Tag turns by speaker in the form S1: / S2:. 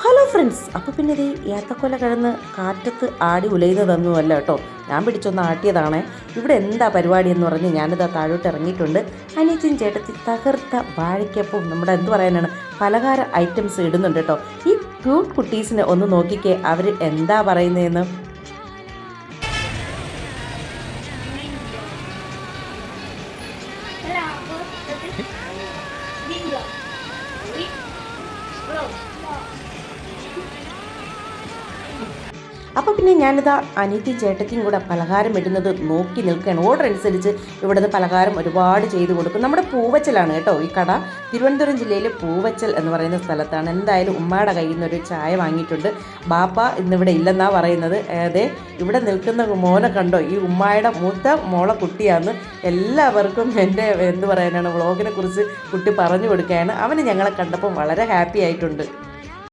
S1: Hello friends, അപ്പോൾ പിന്നെ ഇത് ഏത്തക്കൊല കിഴന്ന് കാറ്റത്ത് ആടി ഉലയുന്നതൊന്നുമല്ല കേട്ടോ. ഞാൻ പിടിച്ചൊന്ന് ആട്ടിയതാണേ. ഇവിടെ എന്താ പരിപാടി എന്ന് പറഞ്ഞ് ഞാനിതാ താഴോട്ട് ഇറങ്ങിയിട്ടുണ്ട്. അനിയത്തിൻ ചേട്ടത്തി തകർത്ത വാഴയ്ക്കപ്പം നമ്മുടെ എന്ത് പറയാനാണ് പലഹാര ഐറ്റംസ് ഇടുന്നുണ്ട് കേട്ടോ. ഈ ക്യൂട്ട് കുട്ടീസിനെ ഒന്ന് നോക്കിക്കേ, അവർ എന്താ പറയുന്നതെന്ന്. അപ്പോൾ പിന്നെ ഞാനിതാ അനിയത്തിയും ചേട്ടത്തിയും കൂടെ പലഹാരം ഇടുന്നത് നോക്കി നിൽക്കുകയാണ്. ഓർഡർ അനുസരിച്ച് ഇവിടുന്ന് പലഹാരം ഒരുപാട് ചെയ്ത് കൊടുക്കും. നമ്മുടെ പൂവച്ചലാണ് കേട്ടോ ഈ കട. തിരുവനന്തപുരം ജില്ലയിലെ പൂവച്ചൽ എന്ന് പറയുന്ന സ്ഥലത്താണ്. എന്തായാലും ഉമ്മയുടെ കയ്യിൽ നിന്നൊരു ചായ വാങ്ങിയിട്ടുണ്ട്. ബാപ്പ ഇന്നിവിടെ ഇല്ലെന്നാണ് പറയുന്നത്. അതെ, ഇവിടെ നിൽക്കുന്ന മോനെ കണ്ടോ, ഈ ഉമ്മായുടെ മൂത്ത മോളെ കുട്ടിയാണ്. എല്ലാവർക്കും എൻ്റെ എന്ത് പറയാനാണ് വ്ളോഗിനെ കുറിച്ച് കുട്ടി പറഞ്ഞു കൊടുക്കുകയാണ്. അവന് ഞങ്ങളെ കണ്ടപ്പോൾ വളരെ ഹാപ്പി ആയിട്ടുണ്ട്.